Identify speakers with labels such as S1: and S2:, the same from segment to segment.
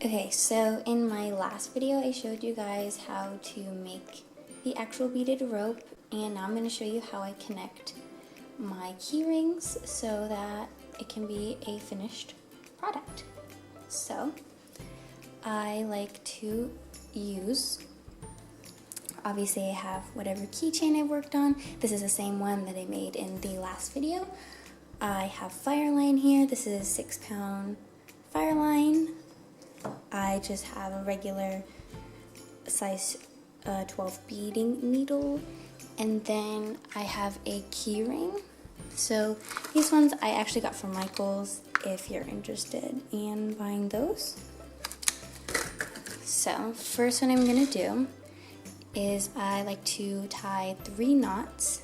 S1: Okay, so in my last video I showed you guys how to make the actual beaded rope, and now I'm going to show you how I connect my key rings so that it can be a finished product. So I like to use, obviously I have whatever keychain I worked on. This is the same one that I made in the last video. I have fire line here. This is a 6-pound fire line. I just have a regular size 12 beading needle, and then I have a key ring. So these ones I actually got from Michael's if you're interested in buying those. So first what I'm going to do is I like to tie 3 knots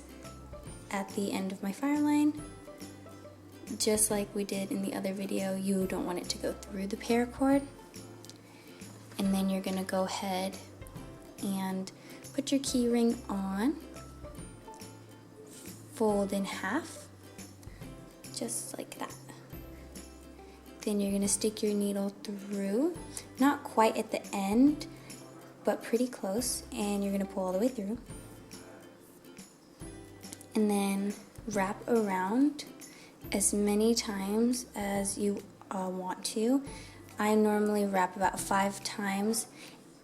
S1: at the end of my fire line. Just like we did in the other video, you don't want it to go through the paracord. And then you're going to go ahead and put your key ring on, fold in half, just like that. Then you're going to stick your needle through, not quite at the end, but pretty close, and you're going to pull all the way through. And then wrap around as many times as you want to. I normally wrap about 5 times,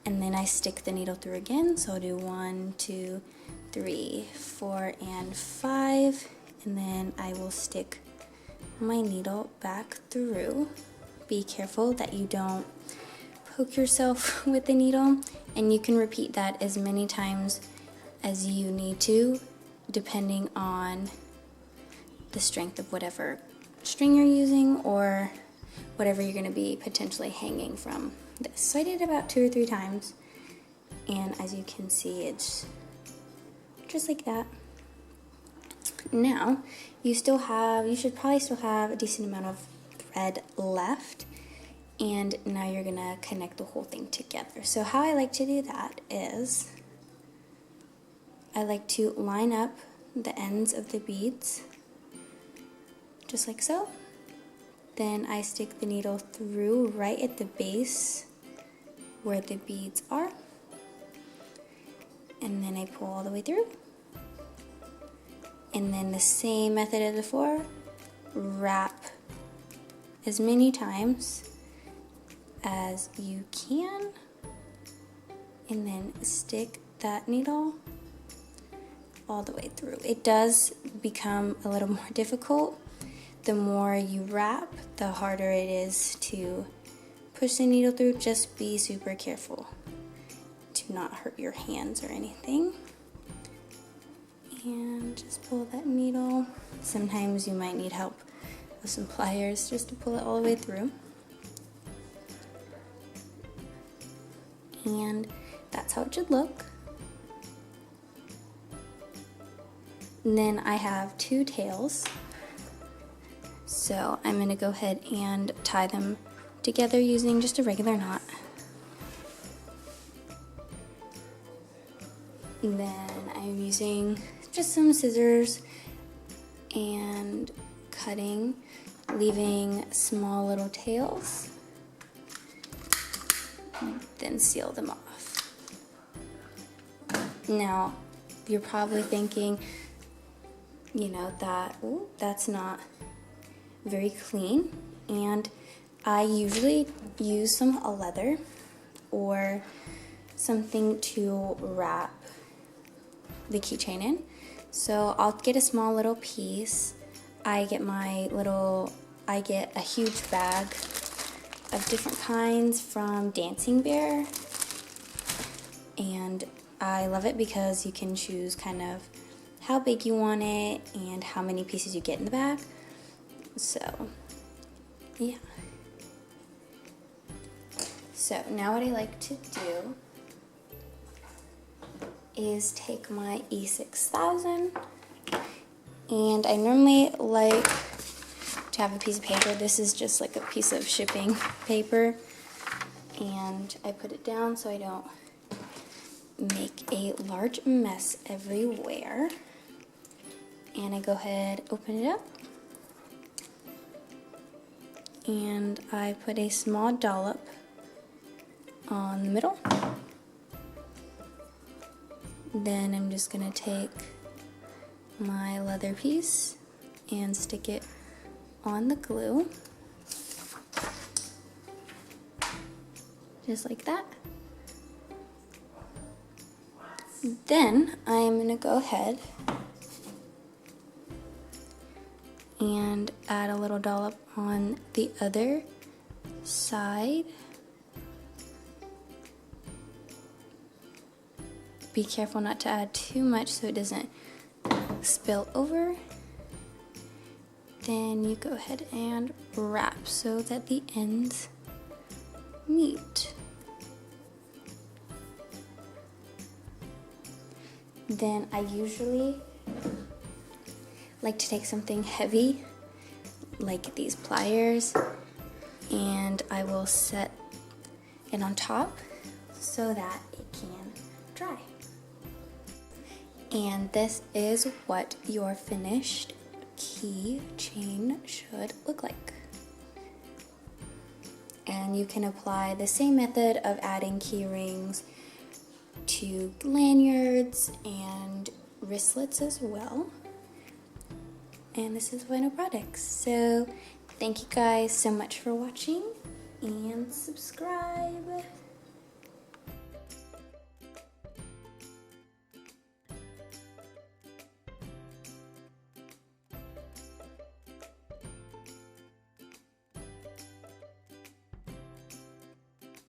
S1: and then I stick the needle through again. So I'll do 1, 2, 3, 4, and 5, and then I will stick my needle back through. Be careful that you don't poke yourself with the needle, and you can repeat that as many times as you need to, depending on the strength of whatever string you're using or whatever you're going to be potentially hanging from this. So I did about 2 or 3 times, and as you can see, it's just like that. Now you should probably still have a decent amount of thread left, and now you're gonna connect the whole thing together. So how I like to do that is I like to line up the ends of the beads just like so. Then I stick the needle through right at the base where the beads are, and then I pull all the way through. And then the same method as before, wrap as many times as you can, and then stick that needle all the way through. It does become a little more difficult. The more you wrap, the harder it is to push the needle through. Just be super careful to not hurt your hands or anything. And just pull that needle. Sometimes you might need help with some pliers just to pull it all the way through. And that's how it should look. And then I have 2 tails. So I'm going to go ahead and tie them together using just a regular knot. And then I'm using just some scissors and cutting, leaving small little tails, then seal them off. Now you're probably thinking, you know, that's not very clean, and I usually use some leather or something to wrap the keychain in. So I'll get a small little piece. I get a huge bag of different kinds from Dancing Bear, and I love it because you can choose kind of how big you want it and how many pieces you get in the bag. So, yeah. So now what I like to do is take my E6000, and I normally like to have a piece of paper. This is just like a piece of shipping paper, and I put it down so I don't make a large mess everywhere. And I go ahead, open it up, and I put a small dollop on the middle. Then I'm just gonna take my leather piece and stick it on the glue, just like that. Then I'm gonna go ahead and add a little dollop on the other side. Be careful not to add too much so it doesn't spill over. Then you go ahead and wrap so that the ends meet. Then I usually like to take something heavy, like these pliers, and I will set it on top so that it can dry. And this is what your finished keychain should look like. And you can apply the same method of adding key rings to lanyards and wristlets as well. And this is final products. So thank you guys so much for watching, and subscribe.